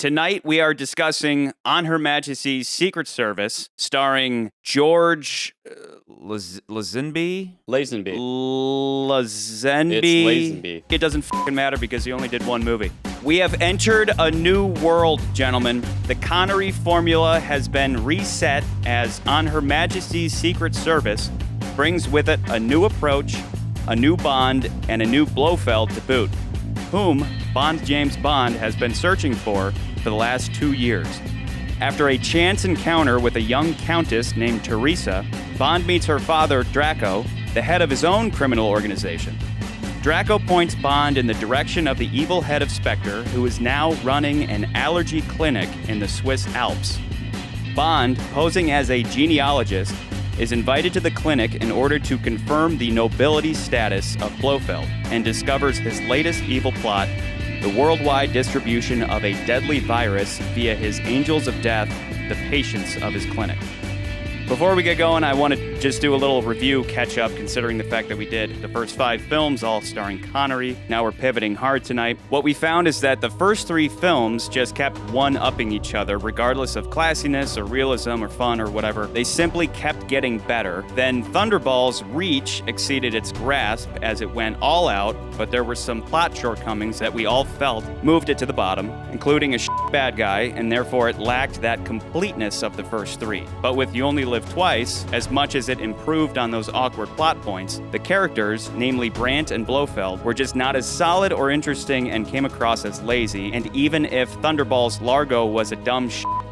Tonight we are discussing On Her Majesty's Secret Service, starring George Lazenby? Lazenby. Lazenby. It's Lazenby. It doesn't fucking matter because he only did one movie. We have entered a new world, gentlemen. The Connery formula has been reset as On Her Majesty's Secret Service brings with it a new approach, a new Bond, and a new Blofeld to boot, whom James Bond has been searching for the last 2 years. After a chance encounter with a young Countess named Teresa, Bond meets her father, Draco, the head of his own criminal organization. Draco points Bond in the direction of the evil head of Spectre, who is now running an allergy clinic in the Swiss Alps. Bond, posing as a genealogist, is invited to the clinic in order to confirm the nobility status of Blofeld and discovers his latest evil plot, the worldwide distribution of a deadly virus via his angels of death, the patients of his clinic. Before we get going, I want to just do a little review catch-up, considering the fact that we did the first 5 films, all starring Connery. Now we're pivoting hard tonight. What we found is that the first 3 films just kept one-upping each other, regardless of classiness or realism or fun or whatever. They simply kept getting better. Then Thunderball's reach exceeded its grasp as it went all out, but there were some plot shortcomings that we all felt moved it to the bottom, including a bad guy, and therefore it lacked that completeness of the first 3. But with You Only Live Twice, as much as it improved on those awkward plot points, the characters, namely Brandt and Blofeld, were just not as solid or interesting and came across as lazy, and even if Thunderball's Largo was a dumb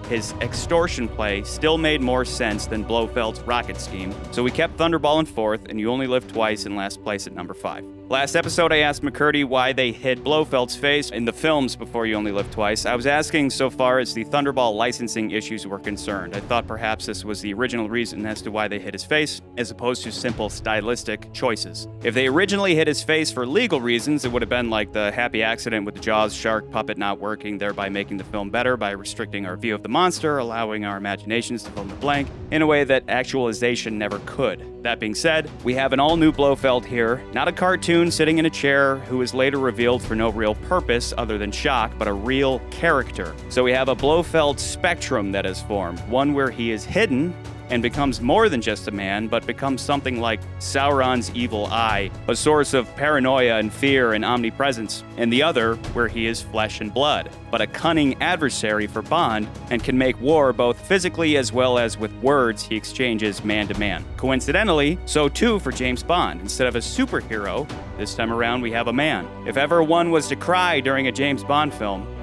his extortion play still made more sense than Blofeld's rocket scheme, so we kept Thunderball in 4th and You Only Live Twice in last place at number 5. Last episode, I asked McCurdy why they hid Blofeld's face in the films before You Only Live Twice. I was asking so far as the Thunderball licensing issues were concerned. I thought perhaps this was the original reason as to why they hid his face, as opposed to simple stylistic choices. If they originally hid his face for legal reasons, it would have been like the happy accident with the Jaws shark puppet not working, thereby making the film better by restricting our view of the monster, allowing our imaginations to fill in the blank in a way that actualization never could. That being said, we have an all-new Blofeld here, not a cartoon sitting in a chair who is later revealed for no real purpose other than shock, but a real character. So we have a Blofeld spectrum that has formed, one where he is hidden and becomes more than just a man, but becomes something like Sauron's evil eye, a source of paranoia and fear and omnipresence, and the other where he is flesh and blood, but a cunning adversary for Bond and can make war both physically as well as with words he exchanges man to man. Coincidentally, so too for James Bond. Instead of a superhero, this time around we have a man. If ever one was to cry during a James Bond film,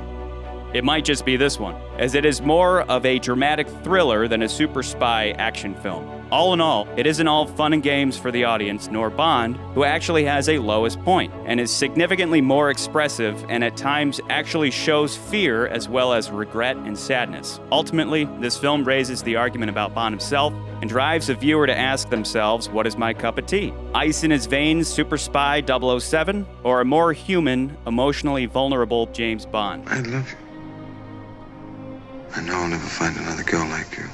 it might just be this one, as it is more of a dramatic thriller than a super spy action film. All in all, it isn't all fun and games for the audience, nor Bond, who actually has a lowest point, and is significantly more expressive and at times actually shows fear as well as regret and sadness. Ultimately, this film raises the argument about Bond himself and drives the viewer to ask themselves, what is my cup of tea? Ice in his veins, super spy 007, or a more human, emotionally vulnerable James Bond? I love you. I know I'll never find another girl like you.